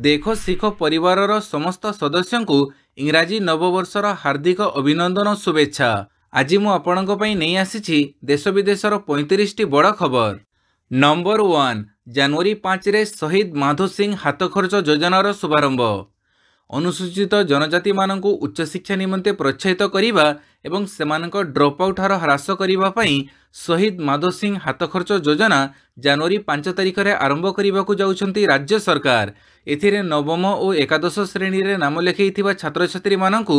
देखो शिखो परिवारर समस्त सदस्यों को इंग्राजी नववर्षर हार्दिक अभिनंदन और शुभेच्छा। आज मु आपणक पई नहीं आसीछि देश विदेशर 35 टी बड़ खबर। नंबर 1 जनवरी 5 रे शहीद माधो सिंह हाथ खर्च योजनार शुभारंभ। अनुसूचित जनजाति मानक उच्च शिक्षा निमंते प्रोत्साहित करने एवं सेमानक ड्रॉप आउट हार ह्रास करने शहीद माधो सिंह हाथ खर्च योजना जनवरी 5 तारिख में आरंभ करने को जाउछंती राज्य सरकार। एथिरे नवम और एकादश श्रेणी रे नाम लिखैथिबा छात्र छात्री मानक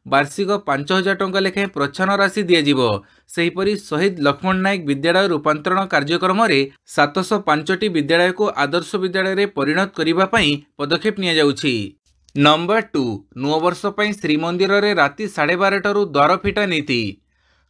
वार्षिक 5000 टंका लेखाएं प्रोत्साहन राशि दियाजिबो। सेहीपरि शहीद लक्ष्मण नायक विद्यालय रूपांतरण कार्यक्रम रे 705 टी विद्यालय को आदर्श विद्यालय रे परिणत करने पई पदक्षेप निया जाउछि। नंबर 2 नववर्ष पर श्रीमंदिर रे राति 12:30 द्वार फिटा नीति।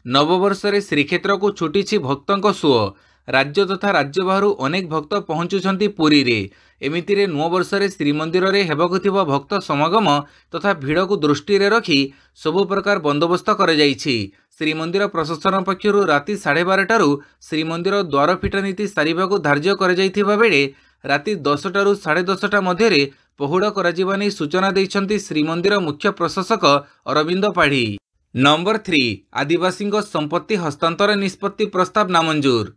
नववर्ष रे श्रीक्षेत्र को छुटी भक्तों सुओ। राज्य तथा राज्य बाहर अनेक भक्त पहुंचुछंती पुरी रे। एमिति रे नववर्ष रे श्रीमंदिर रे हेबाकु थिबा भक्त समागम तथा भीड़ को दृष्टि रे रखी सबु प्रकार बंदोबस्त कर जाइछि। श्रीमंदिर प्रशासन पक्षरु राति 12:30 श्रीमंदिर द्वार फिटा नीति सारिबाकु धार्य कर जाइथिबा बेले राति 10टारू 10:30 मध्य पहुड़ कराजिबा नै सूचना दैछंती श्रीमंदिर मुख्य प्रशासक अरविंद पाढ़ी। नंबर 3 आदिवासी संपत्ति हस्तांतर निष्पत्ति प्रस्ताव नामंजूर।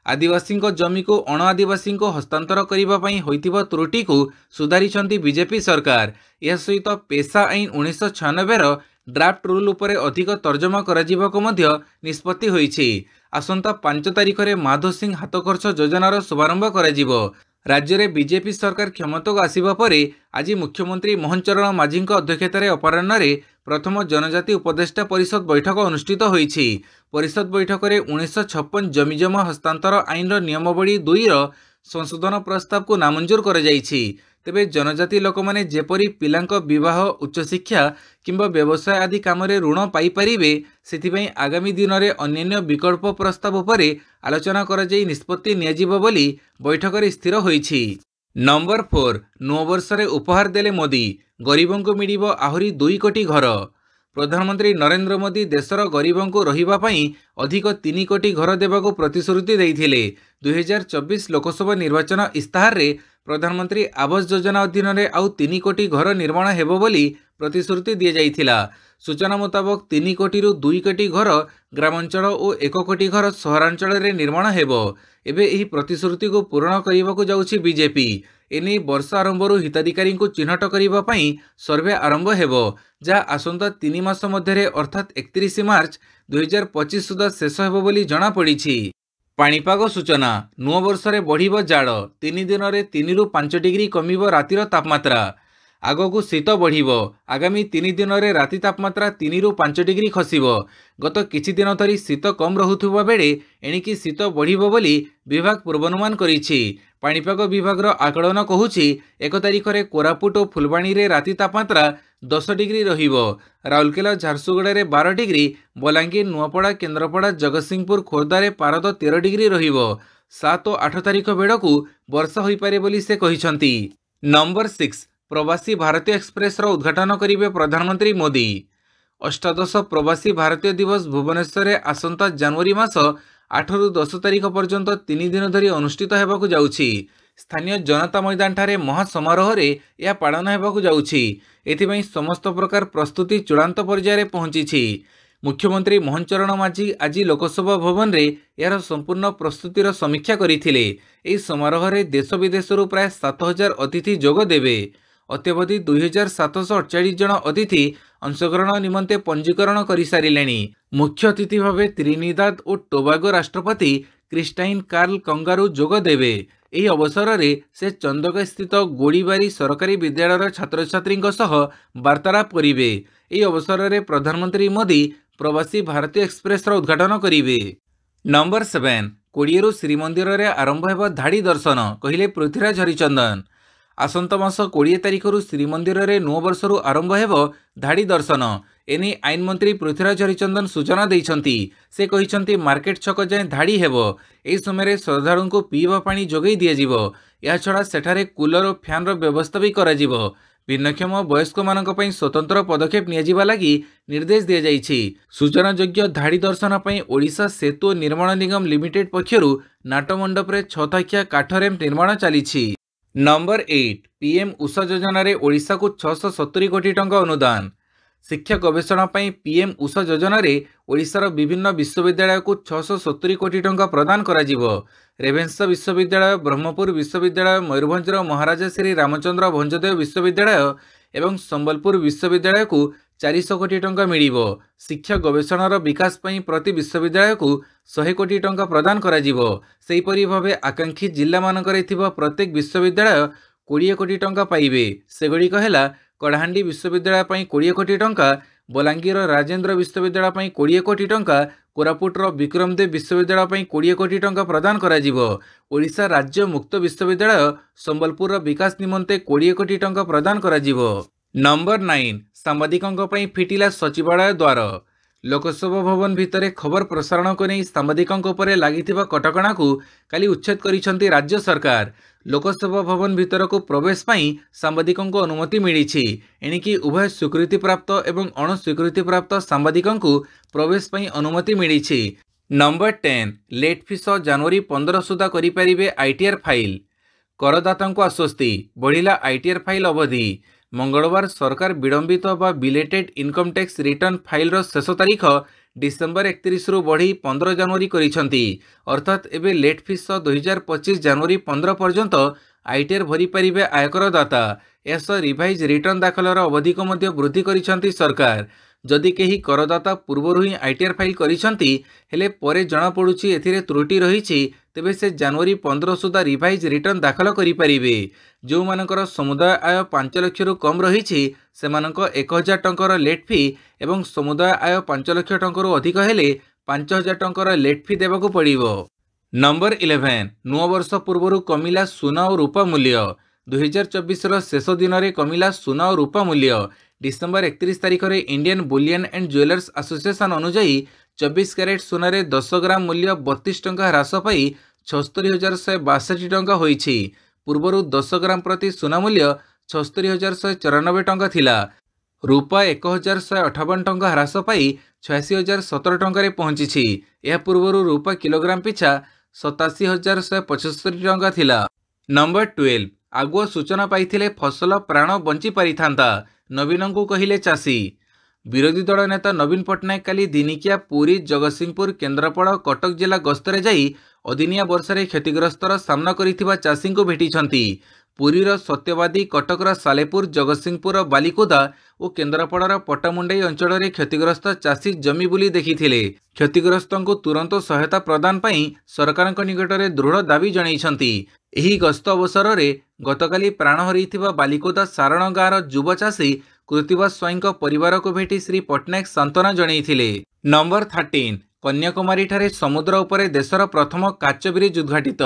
आदिवासी जमी को अण आदिवासी हस्तांतर करने होइतिबा त्रुटि को सुधारिछंती बीजेपी सरकार। यह सहित पेशा आईन 1996 ड्राफ्ट रूल उपरे अधिक तर्जमा कराजिबाको मध्य निष्पत्ति होइछि। आसंता 5 तारिख रे माधो सिंह हाथ खर्च योजनार शुभारंभ कराजिबो। राज्य में बीजेपी सरकार क्षमता को आसिबा परे आज मुख्यमंत्री मोहन चरण माझी अध्यक्षतार अपराह्न प्रथम जनजाति उपदेष्टा परिषद बैठक अनुष्ठित होईछि। परिषद बैठक में 1956 जमीजमा हस्तांतर आईन नियमावली 2 संशोधन प्रस्ताव को नामंजूर कर जाइछि। तेबे जनजाति लोक माने जेपरी पिलांक विवाह उच्च शिक्षा किंबा व्यवसाय आदि काम ऋण पाई परिबे सेथिपई आगामी दिन में अन्य विकल्प प्रस्ताव उपरे आलोचना कर जाई निष्पत्ति नियाजिबो बोली बैठक में स्थिर होईछि। नंबर 4 नववर्ष रे उपहार देले मोदी गरीबों को मिलिबो आहुरी 2 कोटी घर। प्रधानमंत्री नरेंद्र मोदी देशर गरीबों को रहिबा पई अधिक 3 कोटी घर देबाको प्रतिश्रुति देइथिले। 2024 लोकसभा निर्वाचन इस्ताहार रे प्रधानमंत्री आवास योजना अधीन रे आउ 3 कोटी घर निर्माण हेबो बोली प्रतिश्रुति दिया जाइथिला। सूचना मुताबक 3 कोटी रु 2 कोटी घर ग्रामांचल और 1 कोटी घर सहरांचल रे निर्माण हेबो। एबे एही प्रतिश्रुति को पूर्ण करने को जाउछि बीजेपी। एने वर्ष आरंभर हिताधिकारी को चिन्हट करने सर्वे आरंभ हेबो जहाँ आसंता 3 मास मध्य अर्थात 31 मार्च 2025 सुधा शेष हेबो बोली जना पड़िछि। पाणीपाग सूचना नववर्ष रे बढ़िबो जाड़ 3 दिन में 3 रु 5 डिग्री कमिबो रातिर तापमात्रा। आगकू शीत बढ़िबो। आगामी 3 दिन में राति तापमात्रा 3 रु 5 डिग्री खसिबो। गत किछि दिन धरी शीत कम रहुथुबा बेले एणिकी शीत बढ़िबो बोली विभाग पूर्वानुमान करिछि। पाणीपाग विभाग आकलन कहूछि 1 तारिख रे कोरापुट और फुलबाणी रे राति तापमात्रा 10 डिग्री रहिबो। राउरकेला झारसुगुड़ा रे 12 डिग्री, बलांगीर नुआपड़ा केन्द्रापड़ा जगतसिंहपुर खोर्धा रे पारद 13 डिग्री रहिबो। 7 और 8 तारिख बेड़कू वर्षा होई पारे बोली से कहिसंती। नंबर 6 प्रवासी भारतीय एक्सप्रेस रो उद्घाटन करिवे प्रधानमंत्री मोदी। अष्टादश प्रवासी भारतीय दिवस भुवनेश्वर आसंता जनवरी मास 8 रु 10 तारिख पर्यंत 3 दिन धरी अनुष्ठित हेबाकू जाउछि। स्थानीय जनता मैदान ठारे महासमारोह रे यह पालन हेबाकू जाउछि। एथिपई समस्त प्रकार प्रस्तुति चूड़ांत पर्याय पहुंची। मुख्यमंत्री मोहन चरण माझी आज लोकसभा भवन रे यार संपूर्ण प्रस्तुतिर समीक्षा करथिले। एही समारोह रे देश विदेशरू प्राय 7000 अतिथि जोग देबे। अत्यवधि 2748 जन अतिथि अंशग्रहण निमंते पंजीकरण कर सारे। मुख्य अतिथि भाव त्रिनिदाद और टोबागो राष्ट्रपति क्रिस्टाइन कार्ल कंगारू जोग देवे। एही अवसर रे से चंदका स्थित गोड़ीबारी सरकारी विद्यालय छात्र छात्री वार्तालाप करिवे। एही अवसर रे प्रधानमंत्री मोदी प्रवासी भारतीय एक्सप्रेस उद्घाटन करिवे। नंबर 7 कोड़िएरु श्रीमंदिर रे आरंभ हेबा धाड़ी दर्शन कहिले पृथ्वीराज हरिचंदन। आसंता मास 20 तारिखर श्रीमंदिर रे नववर्षरु आरंभ हेबो धाड़ी दर्शन। एने आईन मंत्री पृथ्वीराज हरिचंदन सूचना दैछंती। से कहिछंती मार्केट छक जाए धाड़ी हेबो। एही समय श्रद्धालु को पीवा पानी जोगई दिया जिवो। या छड़ा सेठारे कूलर और फैन रो व्यवस्था भी करा जिवो। भिन्नक्षम वयस्क मानक पई स्वतंत्र पदक्षेप नियाजिबा लागि निर्देश दिया जाइछि। सूचनायोग्य धाड़ी दर्शन पई ओडिशा सेतु निर्माण निगम लिमिटेड पक्षरु नाटमंडप रे 6 थाकिया काठ रैंप निर्माण चलीछि। नंबर 8 पीएम उषा योजना रे ओडिशा को 670 कोटी टंका अनुदान। शिक्षा गवेषणा पई पीएम उषा योजना रे ओडिशार विभिन्न विश्वविद्यालय को 670 कोटी टंका प्रदान करा जिवो। रेभेन्सा विश्वविद्यालय, ब्रह्मपुर विश्वविद्यालय, मयूरभंजर महाराजा श्री रामचंद्र भंजदेव विश्वविद्यालय एवं संबलपुर विश्वविद्यालय को 400 कोटी टंका मिलिबो। शिक्षा गवेषणार विकास पई प्रति विश्वविद्यालय को 100 कोटी टंका प्रदान करा जिवो। सेहीपरि भावे आकांक्षी जिल्ला मानकरे थिबा प्रत्येक विश्वविद्यालय 20 कोटी टंका पाइबे। सेगुड़िक हेला कड़ाहांडी विश्वविद्यालय पई 20 कोटी टंका, बलांगीर राजेंद्र विश्वविद्यालय पई 20 कोटी टंका, कोरापुटर विक्रमदेव विश्वविद्यालय पई 20 कोटी टंका प्रदान करा जिवो। ओडिशा राज्य मुक्त विश्वविद्यालय संबलपुर विकास निमंते 20 कोटी टंका प्रदान करा जिवो। नंबर 9 सांबादिकों पई फिटिला सचिवालय द्वार। लोकसभा भवन भितरे खबर प्रसारण को नहीं सांबादिकों उपरे लागिथिबा कटकणा को काली उच्छेद करिसंती राज्य सरकार। लोकसभा भवन भीतर को प्रवेश पाई सांबादिकों को अनुमति मिली। एणिकी उभय स्वीकृति प्राप्त एवं अणस्वीकृति प्राप्त सांबादिकों को प्रवेश पाई अनुमति मिली। नंबर 10 लेट फीस जनवरी 15 सुधा करिपारिबे आईटीआर फाइल। करदाता को आश्वस्ति, बढ़िला आईटीआर फाइल अवधि। मंगलवार सरकार विलंबित बा belated income tax return file रो शेष तारीख डिसेम्बर 31 रु बढ़ी 15 जनवरी करिसंती। अर्थात एबे लेट फीस 2025 जनवरी 15 पर्यंत आईटीआर भरी पारिबे आयकर दाता। एस रिवाइज रिटर्न दाखलर अवधि को मध्य वृद्धि करिसंती सरकार। जदि केही करदाता पूर्वरु ही आईटीआर फाइल करिसंती हेले परे जणा पडुची एथिरे त्रुटि रहिछि, तेबे से जनवरी 15 सुधा रिवाइज रिटर्न दाखल करि पारिबे। जो मानकर समुदाय आय 5 लाख रु कम रहिछि सेमानक 1000 टंकार लेट फी एवं समुदाय आय 5 लाख टंकार अधिक हेले 5000 टंकार लेट फी देबाकू पड़िबो। नंबर 11 नुआ वर्ष पूर्व कमिला सुना और रूपा मूल्य। 2024 रो शेष दिन में कमिला सुना और रूपा मूल्य। डिसेम्बर 31 तारीख में Indian bullion and jewellers association अनुजाई 24 कैरेट सुना 10 ग्राम मूल्य 32 टंका ह्रास पाई 76,162 टंका होईछि। पूर्व 10 ग्राम प्रति सुना मूल्य 76,194 टंका थिला। रूपा 1,158 टंका ह्रास पाई 86,017 टंका पहुंची। यह पूर्व रूपा किलोग्राम पिछा 87,175 टंका थिला। नंबर 12 आगुआ सूचना पाइथिले फसल प्राण बंची पारिथांता, नवीन को कहिले चाषी। विरोधी दल नेता नवीन पट्टनायक काली दिनिकिया पुरी, जगतसिंहपुर, केन्द्रापड़ा, कटक जिला गस्तरे जाई अदिनिया वर्षारे क्षतिग्रस्तर सामना करिथिबा चाषी को भेटिछंती। पुरीर सत्यवादी, कटकर सालेपुर, जगतसिंहपुर बालिकुदा और केन्द्रापड़ार पट्टामुंडाई अंचल में क्षतिग्रस्त चाषी जमी बुली देखिथिले। क्षतिग्रस्तों को तुरंत सहायता प्रदान पाई सरकार निकट में दृढ़ दाबी जणाइछंती। एही गस्त अवसर में गतकाली प्राण हरैथिबा बालिकुदा सारण गाँवर युवा चाषी कृतिवा स्वाईं परिवार को भेटी श्री पट्टनायक सांत्वना जणाइथिले। नंबर 13 कन्याकुमारी ठारे समुद्र उपरे देशर प्रथम काच ब्रिज उद्घाटित।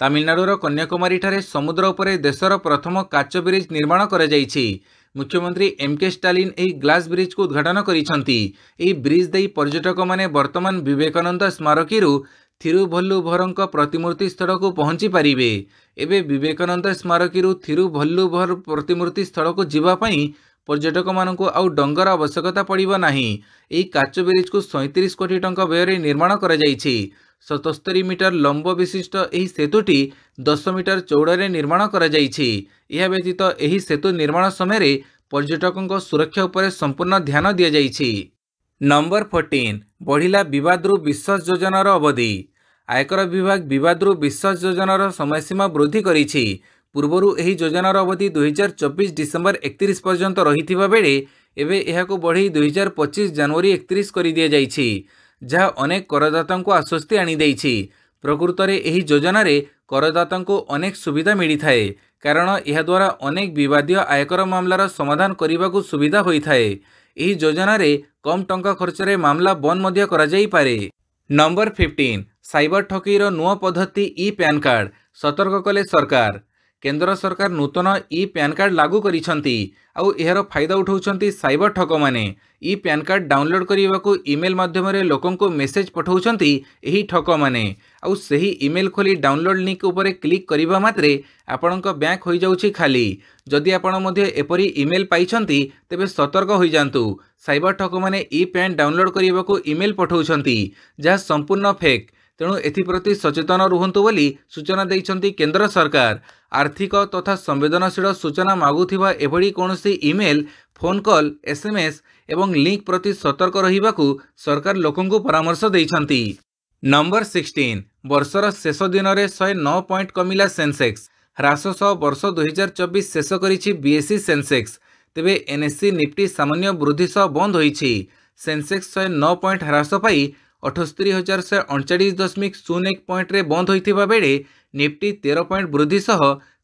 तमिलनाडुर कन्याकुमारी ठारे समुद्र उपरे देशर प्रथम काच ब्रिज निर्माण करा जायछि। मुख्यमंत्री एमके स्टालिन एही ग्लास ब्रिज को उद्घाटन करिसंती। एही ब्रिज देई पर्यटक माने वर्तमान विवेकानंद स्मारकीरु थिरुभल्लुभरंक प्रतिमूर्ति स्थल को पहुंची पारिबे। एबे विवेकानंद स्मारकीरु थिरुभल्लुभर प्रतिमूर्ति स्थल को जीवा पई पर्यटक मानकु आउ डंगर आवश्यकता पड़िबो नाही। एही काच ब्रिज को 37 कोटी टंका व्यय निर्माण करा जायछि। 77 मीटर लंब विशिष्ट एही सेतुटी 10 मीटर चौड़े निर्माण करा जायछि। यह व्यतीत एही सेतु निर्माण समय पर्यटकों सुरक्षा उपरे संपूर्ण ध्यान दिया जायछि। नंबर 14 बढ़िला विवादरू विश्वास योजनार अवधि। आयकर विभाग विवादरू विश्वास योजनार समयसीमा वृद्धि करिछि। पूर्वरु एही योजनार अवधि 2024 डिसेम्बर 31 पर्यंत रहिथिबा बेले एबे एहाको बढ़ी 2025 जनवरी 31 करि दिया जायछि, जहाँ अनेक करदाता को आश्वस्ति आनी देइछि। प्रकृत में एही योजना रे करदाता को अनेक सुविधा मिली थाए, कारण यह द्वारा अनेक विवादीय आयकर मामलार समाधान करने को सुविधा होता है। एही योजना रे कम टंका खर्च रे मामला बंद मध्य करा जाई पारे। नंबर 15 साइबर ठकीर नुआ पद्धति ई पैन कार्ड सतर्क कले सरकार। केंद्र सरकार नूतन ई पैन कार्ड लागू करिसंती आउ एहर फायदा उठाउछंती साइबर ठक माने। ई पैन कार्ड डाउनलोड करने को ईमेल माध्यम रे लोकन को मेसेज पठाउछंती एही ठक माने। आउ सही ईमेल खोली डाउनलोड लिंक उपरे क्लिक करिबा मात्रे आपणक बैंक होई जाउछि खाली। जदि आपण मध्ये एपरी ईमेल पाइछंती तेबे सतर्क होई जांतु। साइबर ठक माने ई पैन डाउनलोड करने को ईमेल पठाउछंती जहाँ संपूर्ण फेक। तेणु एथिप्रति सचेतन रुहंतु बोली सूचना देइछंती केंद्र सरकार। आर्थिक तथा संवेदनशील सूचना मागुथिबा एभଳି कोनोसी ईमेल, फोन कॉल, एसएमएस एवं लिंक प्रति सतर्क रहिबाकू सरकार लोकंकु परामर्श देइछंती। नंबर 16 वर्षर शेष दिन में 109 पॉइंट कमिला सेंसेक्स। ह्रास सह वर्ष 2024 शेष करिछि बीएसई सेंसेक्स। तेबे एनएससी निफ्टी सामान्य वृद्धि सह बंद होइछि। सेंसेक्स 109 पॉइंट ह्रास पाई 78,139.01 पॉइंट रे बंद होइथिबा बेले निफ्टी 13 पॉइंट वृद्धि सह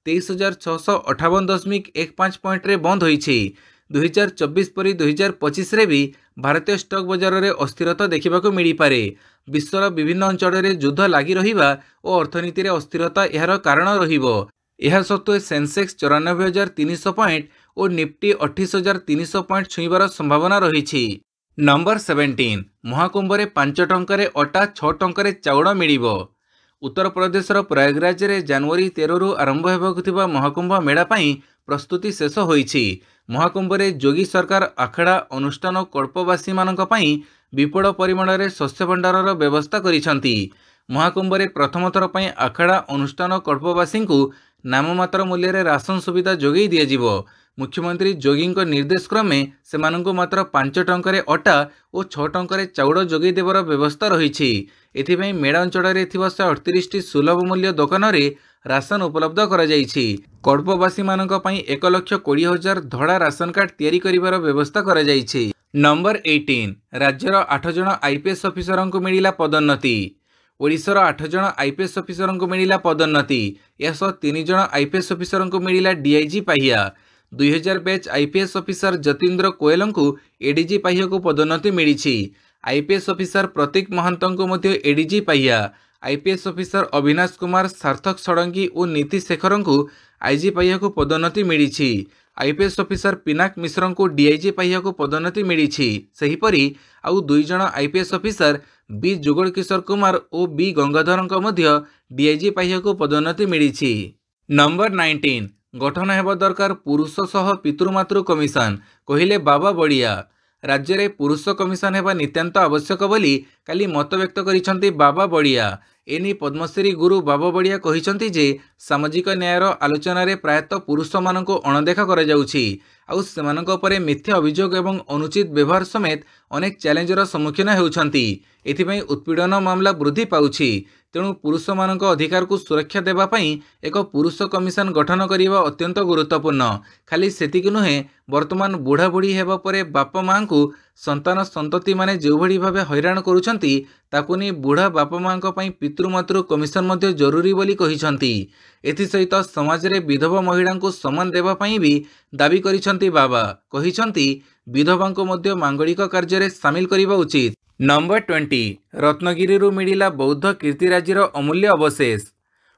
23,658.15 पॉइंट रे बंद होइछि। 2024 परी 2025 रे भी भारतीय स्टॉक बाजार रे अस्थिरता देखिबाकू मिली पारे। विश्वर विभिन्न अंचल रे युद्ध लागि रहिबा और अर्थनीति रे अस्थिरता एहार कारण रहिबो। एहा सत्वे सेंसेक्स 94,300 पॉइंट और निफ्टी 28,300 पॉइंट छुईबार संभावना रही। नंबर 17 महाकुंभ रे 5 टंकारे अटा 6 टंकारे चाउड़ मिलिबो। उत्तर प्रदेशर प्रयागराज रे जनवरी 13 रु आरंभ हेबाकुथिबा महाकुंभ मेला पई प्रस्तुति शेष होईछि। महाकुंभ रे जोगी सरकार आखड़ा अनुष्ठान और कल्पवासी मानक पई विपुल परिमाण रे शस्य भंडारर व्यवस्था करिसंती। महाकुंभ रे प्रथम थर पई आखड़ा अनुष्ठान कल्पवासी को नाममात्र मूल्य रे राशन सुविधा जोगई दिया जिवो। मुख्यमंत्री जोगी निर्देश क्रमे सेमानंको मात्र 5 टंकारे अटा और 6 टंकारे चाउड़ जोगई देवर व्यवस्था रही। एथिपई मेला अंचल रे थिबा 138 सुलभ मूल्य दुकान रे राशन उपलब्ध करा जाइछि। कल्पवासी मानक पई 1,20,000 धड़ा राशन कार्ड तैयारी करिवार व्यवस्था करा जाइछि। नंबर 18 राज्यर 8 जन आईपीएस ऑफिसर को मिलिला पदोन्नति। ओडिशार 8 जन आईपीएस ऑफिसर को मिलिला पदोन्नति। यह 3 जन आईपीएस ऑफिसर को मिलिला डीआईजी पाहिया। 2000 batch IPS officer Jatindra Koyal को एडीजी पाहिया को पदोन्नति मिली। आईपीएस ऑफिसर प्रतीक महंत को मध्य एडीजी पाहिया। आईपीएस ऑफिसर अविनाश कुमार, सार्थक षडंगी और नीति शेखर को आईजी पाहिया को पदोन्नति मिली। आईपीएस ऑफिसर पिनाक मिश्र को डीआईजी पाहिया को पदोन्नति मिली। सेहीपरि आउ 2 जन IPS officer B Jugal Kishore Kumar और बी गंगाधर मध्य डीआईजी पाहिया को पदोन्नति मिली। नंबर 19 गठन हेबा दरकार पुरुष सह पितृमातृ कमिशन, कहिले बाबा बड़िया। राज्य में पुरुष कमिशन हेबा नितांत आवश्यक बोली काली मत व्यक्त करिसंती बाबा बड़िया। एनी पद्मश्री गुरु बाबा बड़िया कहिसंती जे सामाजिक न्यायर आलोचना रे प्रायतः पुरुष मानक अणदेखा करा जाउछि आउ सेमानक परे मिथ्या अभियोग एवं अनुचित व्यवहार समेत अनेक चैलेंजर सम्मुखीन हेउछंती। एथिपई उत्पीड़न मामला वृद्धि पाउछि। तेणु पुरुष मानक अधिकार को सुरक्षा देबा पई एक पुरुष कमिशन गठन करिबा अत्यंत गुरुत्वपूर्ण। खाली सेतिक नुहे, वर्तमान बुढ़ा बुढ़ी हेबा परे बापा मां को संतान संतति माने जो भली भाबे हैरान करूछंती ताकु नि बुढ़ा बापा मां पई पितृमातृ कमिशन मध्ये जरूरी बोली कहिसंती। एथि सहित समाज रे विधवा महिला को सम्मान देबा पई भी दाबी करिसंती बाबा। कहिसंती विधवा को मध्ये मांगलिक कार्य रे शामिल करिबा उचित। नंबर 20 रत्नगिरी मिलिला बौद्ध कीर्तिराजीर अमूल्य अवशेष।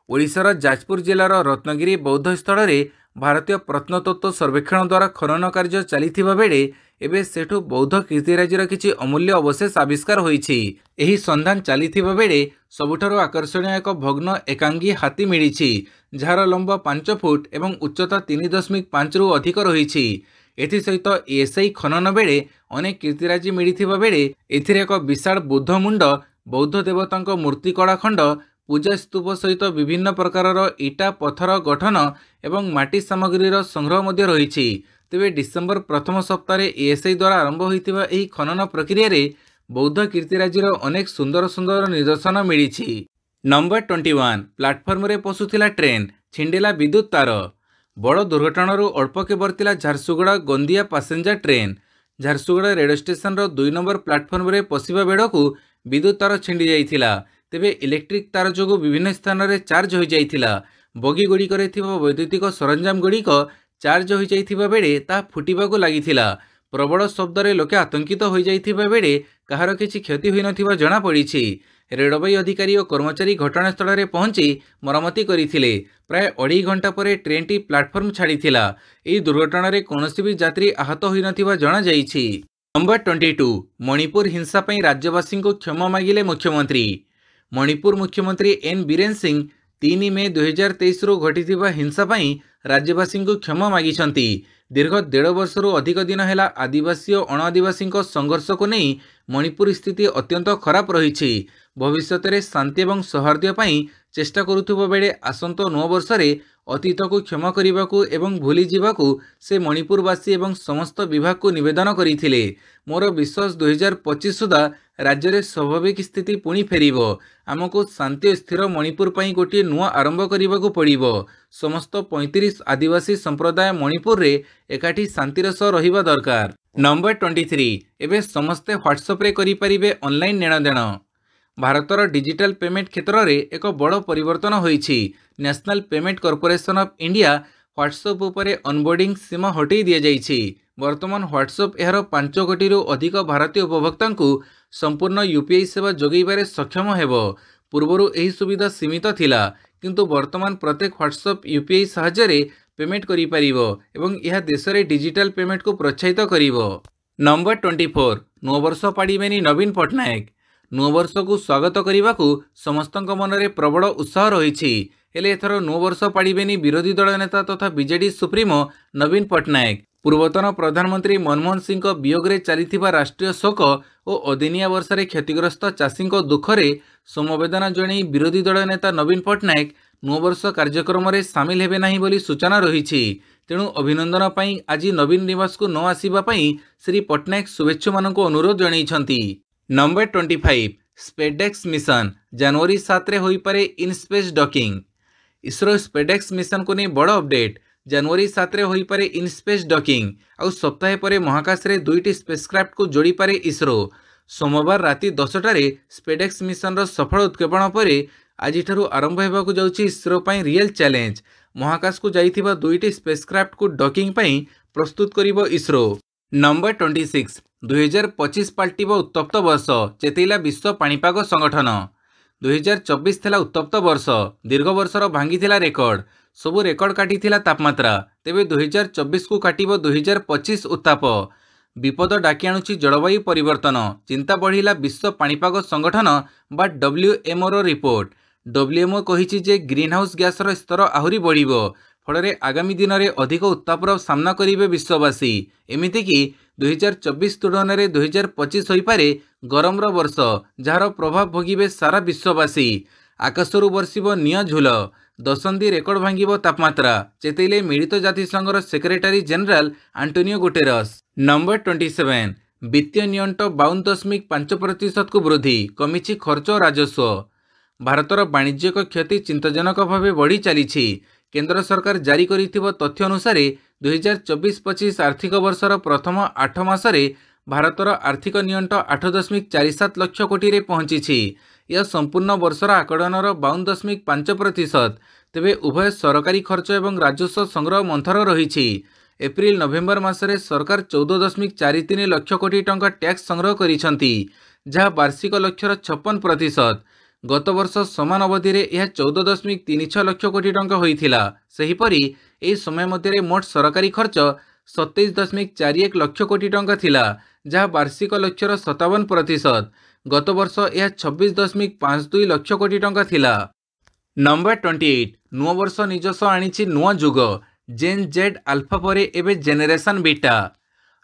ओडिशार जाजपुर जिलार रत्नगिरी बौद्ध स्थल में भारतीय प्रत्नतत्व सर्वेक्षण द्वारा खनन कार्य चलिथिबा बेले एबे सेठु बौद्ध कीर्तिराजीर किछि अमूल्य अवशेष आविष्कार होईछि। एही संधान चलिथिबा बेले सबुठारु आकर्षणीय एक भग्न एकांगी हाथी मिलिछि, जार लंबा 5 फुट एवं उच्चता 3.5 रु अधिक रहिछि। एथि सहित एएसआई खनन बेले अनेक कीर्तिराजी मिलिथिबा बेले एथिरे एक विशाल बुद्ध मुंड, बौद्ध देवतांक मूर्ति कलाखंड, पूजा स्तूप सहित विभिन्न प्रकारर इटा पत्थर गठन एवं माटी सामग्रीर संग्रह मध्य रहिछि। तेबे डिसेम्बर प्रथम सप्ताह एएसआई द्वारा आरंभ होइतिबा एही खनन प्रक्रिया रे बौद्ध कीर्तिराजीर अनेक सुंदर सुंदर निदर्शन मिलिछि। नंबर 21 प्लाटफर्म रे पशुथिला ट्रेन, छिंडेला विद्युत तार। बड़ दुर्घटना अल्प के बर्तिला Jharsuguda Gondia passenger train. Jharsuguda rail station 2 number platform रे पशिबा बेड़ को विद्युत तार छिंडी जाइथिला। तेबे इलेक्ट्रिक तार जो विभिन्न स्थान में चार्ज हो जाइथिला। बगी गुड़िक वैद्युतिक सरंजाम गुड़िक चार्ज हो जाइथिबा बेले ता फुटिबाकू लागिथिला। प्रबल शब्द रे लोके आतंकित हो जाइथिबा बेले कहार किछि क्षति होई नथिबा जणा पड़िछि। रेलवे अधिकारी और कर्मचारी घटनास्थल में पहुंची मरम्मति करथिले। प्राय 2.5 घंटा पर ट्रेन टी प्लाटफर्म छाड़ीथिला। एही दुर्घटना रे कोनोसी भी यात्री आहत होई नथिबा जणा जाइछि। नंबर 22 मणिपुर हिंसा पई राज्यवासी को क्षमा मागिले मुख्यमंत्री। मणिपुर मुख्यमंत्री एन बीरेन सिंह 3 मे 2023 रु घटिथिबा हिंसा पई राज्यवासी को क्षमा मागिछंती। दीर्घ 1.5 वर्षरु अधिक दिन हेला आदिवासी और अणआदिवासी संघर्ष को नहीं मणिपुर स्थिति अत्यंत खराब रही। भविष्य में शांति और सौहार्द पई चेष्टा करुवा बेले आसंत नव वर्ष में अतीत को क्षमा करने को एवं भूली जावाकू से मणिपुरवासी एवं समस्त विभाग को निवेदन करथिले। मोर विश्वास 2025 सुधा राज्य में स्वाभाविक स्थिति पुणी फेरिबो। आमको शांति और स्थिर मणिपुर पई गोटे नुआ आरंभ करने को पड़िबो। समस्त 35 आदिवासी संप्रदाय मणिपुर रे एकाठी शांतिर सह रहिबा दरकार। नंबर 23 एबे समस्ते व्हाट्सएप रे करि परिबे ऑनलाइन लेनदेन। भारतर डिजिटल पेमेंट क्षेत्र में एक बड़ परिवर्तन होईछि। National Payment Corporation of India WhatsApp उपरे ऑनबोर्डिंग सीमा हटई दि जाइछि। वर्तमान व्हाट्सएप एहार 5 कोटी अधिक भारतीय उपभोक्ता को संपूर्ण यूपीआई सेवा जोगैबारे सक्षम हेबो। पूर्वरु एही सुविधा सीमित थिला, किंतु वर्तमान प्रत्येक व्हाट्सएप यूपीआई सहायतारे पेमेंट करि परिबो एवं यह देश में डिजिटल पेमेंट को प्रोत्साहित करिवो। नंबर 24 नुआ वर्ष पाड़िबेनी नवीन पट्टनायक। नुआ वर्ष को स्वागत करने को समस्त मन में प्रबल उत्साह रही। हेले एथर नुआ वर्ष पाड़िबेनी विरोधी दल नेता तथा बीजेडी सुप्रीमो नवीन पट्टनायक। पूर्वतन प्रधानमंत्री मनमोहन सिंह वियोगे चली राष्ट्रीय शोक और अदिनिया वर्ष में क्षतिग्रस्त चाषी दुखरे समवेदना जणई विरोधी दल नेता नवीन पट्टनायक नुआ वर्ष कार्यक्रम में सामिल हेबे नाही बोली सूचना रही। तेणु अभिनंदन पई आज नवीन निवास को न आसिबा पई श्री पट्टनायक शुभेच्छु मानक अनुरोध जनइछंती। नंबर 25 स्पेडेक्स मिशन जनवरी 7 रे होई पारे in space docking. ISRO SpaDeX mission को नहीं बड़ अपडेट। जनवरी 7 रे होई पारे इन स्पेस डॉकिंग आउ सप्ताह पर महाकाश रे 2टी स्पेसक्राफ्ट को जोड़ी पारे इसरो। सोमवार राति 10टारे स्पेडेक्स मिशन रो सफल उत्क्षेपण पर आज आरंभ होगा जाउछि इसरो पई रियल चैलेंज। महाकाश को जाइथिबा 2टी स्पेसक्राफ्ट को डॉकिंग पई प्रस्तुत करिवो इसरो। नंबर 26 2025 पाल्टिबो उत्तप्त वर्ष चेतैला विश्व पाणीपाग संगठन। 2024 थिला उत्तप्त वर्ष। दीर्घ वर्षर भांगी रेकर्ड सबु रेकर्ड काटी तापमात्रा। तेबे 2024 को काटिबो 2025 उत्ताप। विपद डाकी आणुछि जलवायु परिवर्तन। चिंता बढ़िला विश्व पाणीपाग संगठन बा WMO रो रिपोर्ट। WMO कहिछि जे ग्रीन हाउस गैसर स्तर आहुरी बढ़िबो। फल आगामी दिन में अधिक उत्तापर सामना करेंगे विश्ववासी। एमिति कि 2024 तुलन में 2025 हो पारे गरमर वर्ष जार प्रभाव भोगिबे सारा विश्ववासी। आकाशरू बर्षिब निय झुल। दशंधि रेकर्ड भांगिब तापमात्रा चेतैले मिलित जातिसंघर secretary general Antonio Guterres. Number 27 वित्तीय नियंट 52.5% को वृद्धि कमिछि खर्च और राजस्व। भारतर वाणिज्यिक क्षति चिंताजनक भाव बढ़ी चली। केंद्र सरकार जारी करिथिबो तथ्य अनुसार 2024-25 आर्थिक वर्षर प्रथम 8 मासरे भारतर आर्थिक नियंट 8.47 लाख कोटी रे पहुंची। यह संपूर्ण वर्षर आकड़नर 52.5%। तेबे उभय सरकारी खर्च एवं राजस्व संग्रह मंथर रही। एप्रिल नवेम्बर मासरे सरकार 14.43 लाख कोटी टंका टैक्स संग्रह करिसंती, जहाँ वार्षिक लक्ष्यर 56%। गत वर्ष समान अवधि में यह 14.36 लाख कोटी टंका होइथिला। सेहिपरि एही समय मध्य मोट सरकारी खर्च 27.41 लाख कोटी टंका थिला, जहाँ वार्षिक लक्ष्यर 57%। गत वर्ष यह 26.52 लाख कोटी टंका थिला। नंबर 28 नुआ वर्ष निजस्व आनिछि नुआ जुग। जेन जेड आल्फा परे एबे जेनेरेशन बीटा।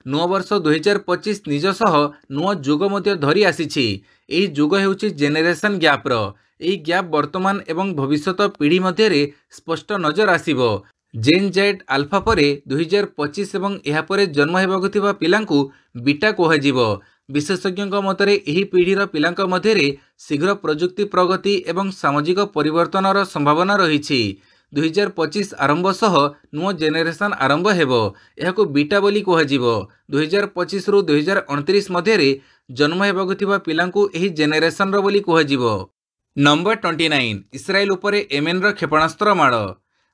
नुआ वर्ष 2025 निजसह नुआ जुग मध्य धरी आसीछि। एही जुग हेउछि जेनेरेशन गैप्र। एही गैप वर्तमान एवं भविष्यत पीढ़ी मध्य स्पष्ट नजर आसिबो। जेन जेड आल्फा परे 2025 एवं एहा परे जन्म हेबाकु थिबा पिलांकु बीटा कुहाजिबो। विशेषज्ञों मतरे एही पीढ़ीर पिलांक मध्य शीघ्र प्रजुक्ति प्रगति एवं सामाजिक परिवर्तनर संभावना रही। 2025 आरंभ सह नुआ जेनेरेशन आरंभ हेबो। एहाकु बीटा बोली कुहाजिबो। 2025 रु 2029 मध्य जन्म हेबाकु थिबा पिलांकु एही जेनेरेशन रो बोली कुहाजिबो। नंबर 29 इस्राएल उपरे येमेन रो क्षेपणास्त्र माड़।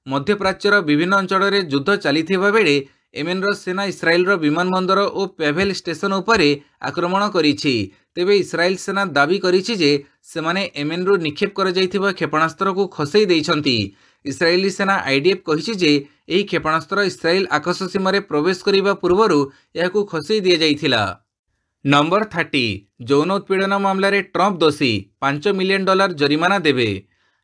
मध्यप्राच्यर विभिन्न अंचल में युद्ध चली बेले येमेन रो सेना इस्राएल रो विमान बंदर और पेभेल स्टेशन उपरे आक्रमण करिछि। तेबे इस्राएल सेना दाबी करिछि जे सेमाने येमेन रो निक्षेप कर जाइथिबा क्षेपणास्त्र को खसई दैछंती। इस्राएली सेना आईडीएफ कहिछि जे एही क्षेपणास्त्र इस्राएल आकाश सीमा रे प्रवेश करिबा पूर्वरु याकु खसई दिया जाइथिला। नंबर 30 यौन उत्पीड़न मामला रे ट्रंप दोषी $5 मिलियन जरिमाना देबे।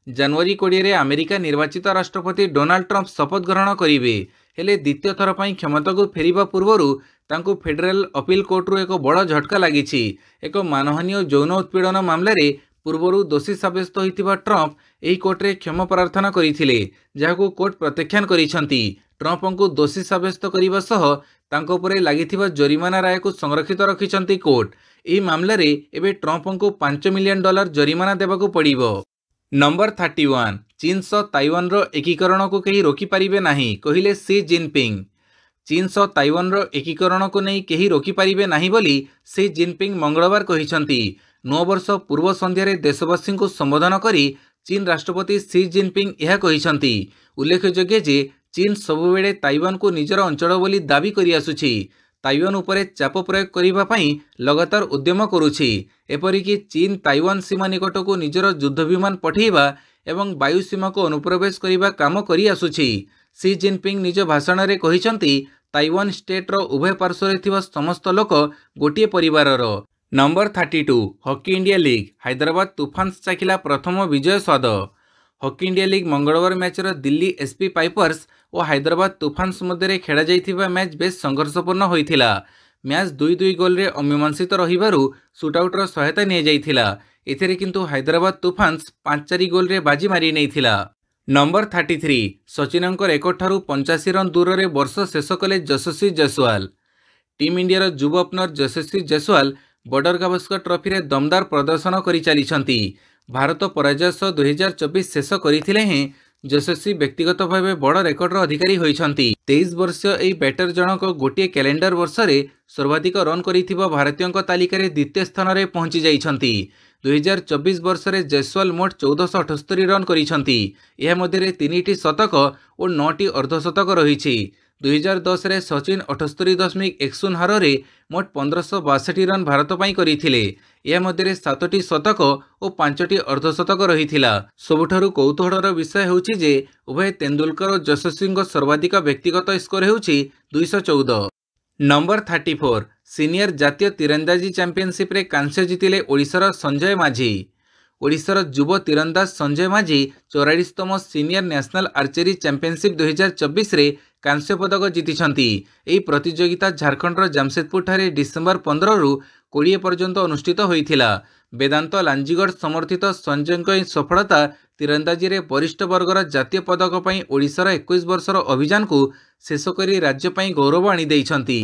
जनवरी 20 अमेरिका निर्वाचित राष्ट्रपति डोनाल्ड ट्रंप शपथ ग्रहण करेंगे। हेले द्वितीय थर पर क्षमता को फेरिबा पूर्वरु तांको फेडरल अपील कोर्टरू एक बड़ झटका लगी। एक मानहानि और यौन उत्पीड़न मामलें पूर्वरु दोषी साब्यस्त होइतिबा ट्रंप एही कोर्टरे क्षमा प्रार्थना करथिले, जहाको कोर्ट प्रत्याख्यान करिसंती। ट्रंप को दोषी साब्यस्त करने सह तांको उपरे लागिथिबा जरिमाना राय को संरक्षित रखिसंती कोर्ट। एही मामलें एबे ट्रंप को $5 मिलियन जरिमाना देबाको पड़िबो। नंबर 31 चीन सह ताइवान रो एकीकरण को कहीं रोकिपारे नहीं कहले सी जिनपिंग। चीन सह ताइवान रो एकीकरण को नहीं कहीं रोकिपारे नहीं बोली सी जिनपिंग मंगलवार कहिसंती। 9 वर्ष पूर्व संध्यारे देशवासी को संबोधन करी चीन राष्ट्रपति सी जिनपिंग यह कहिसंती। उल्लेखयोग्य जे चीन सबुबेले ताइवान को निजर अंचल बोली दाबी करि आसुछि। ताइवान उपरे चाप प्रयोग करिबा पई लगातार उद्यम करुछि। एपरिकी चीन ताइवान सीमा निकट को निजर युद्ध विमान पठेइबा एवं वायु सीमा को अनुप्रवेश करिबा काम करि आसुछि। सी जिनपिंग निज भाषण में कहिसंती ताइवान स्टेट रो उभय पार्श्व थिबा समस्त लोक गोटे परिवारर। Number 32 hockey India league Hyderabad Toofans चाखिला प्रथम विजय स्वाद। हॉकी इंडिया लीग मंगलवार मैच दिल्ली एसपी पाइपर्स और हैदराबाद तूफान्स मध्य खेला जाइथिबा मैच बेस संघर्षपूर्ण होइथिला। मैच 2-2 गोल रे अमीमांसित रहिबारु सुटआउटर सहायता नि जाइथिला। एथिरे किंतु हैदराबाद तूफान्स 5-4 गोल रे बाजी मारी नैथिला। नंबर 33 सचिनंकर रेकर्ड ठारू 85 रन दूर रे वर्ष शेष कले यशस्वी जयसवाल। टीम इंडिया युव ओपनर यशस्वी जयसवाल बॉर्डर गावस्कर ट्रॉफी रे दमदार प्रदर्शन करि चलीछंती। भारत पराजय सह 2024 शेष करथिले हैं यशस्वी व्यक्तिगत भाव बड़ रेकर्डर अधिकारी होइछंती। 23 वर्षीय एही बैटर जनक गोटे कैलेंडर वर्ष रे सर्वाधिक रन करिथिबा भारतीयों तालिकार द्वितीय स्थान में पहुंची जाइछंती। 2024 वर्ष रे जयसवाल मोट 1478 रन करिछंती। यह मध्य 3टी शतक और 9टी अर्धशतक रही। 2010 रे सचिन 78.10 हार रे मोट 1562 रन भारत पाई करिथिले। यह मध्य 7टी शतक और 5टी अर्धशतक रहिथिला। सबुठारु कौतूहलर विषय होउछि जे उभय तेंदुलकर और यशस्वी सर्वाधिक व्यक्तिगत स्कोर होउछि 214। नंबर 34 सीनियर जातीय तीरंदाजी चैंपियनशिप रे कांस्य जीतिले ओडिशार संजय माझी। ओडिशार युव तीरंदाज संजय माझी 44तम सीनियर नेशनल आर्चरी चैंपियनशिप 2024 रे कांस्य पदक जीतिछंती। एही प्रतियोगिता झारखंडर जामशेदपुर ठारे डिसेंबर 15 रु 20 पर्यंत अनुष्ठित होइथिला। वेदांत लांजीगढ़ समर्थित संजय सफलता तीरंदाजी रे वरिष्ठ वर्गर जातीय पदक पई ओडिशार 21 वर्षर अभियान को शेष करी राज्य पई गौरव आनी देइछंती।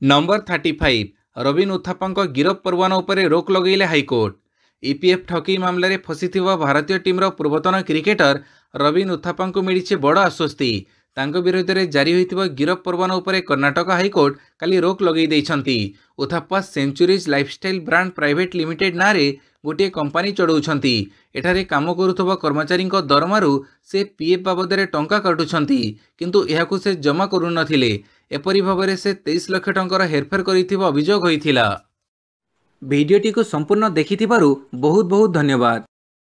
नंबर 35 रवीन उथाप्पांक गिरफ परवाना उपरे रोक लगैले हाईकोर्ट। ईपीएफ ठगी मामलें फसीथिबा भारतीय टीमर पूर्वतन क्रिकेटर रवीन उथाप्पा को मिली बड़ आश्वस्ति। तांको विरोध में जारी होइतिबा गिरफ परवाना उपरे कर्नाटक हाईकोर्ट काली रोक लगई दैछंती। Uthappa centuries lifestyle brand private limited ना रे गोटे कंपनी चढ़ाउछंती। एठारे काम करुथबा कर्मचारी दरमारू से पीएफ बाबद में टंका काटुछंती, किंतु एहाकु से जमा करू नथिले। एपरि भाबरे से 23 लाख टंकार हेरफेर करिथिबा अभियोग होइथिला। भिडियोटी को संपूर्ण देखिथिबारु बहुत बहुत धन्यवाद।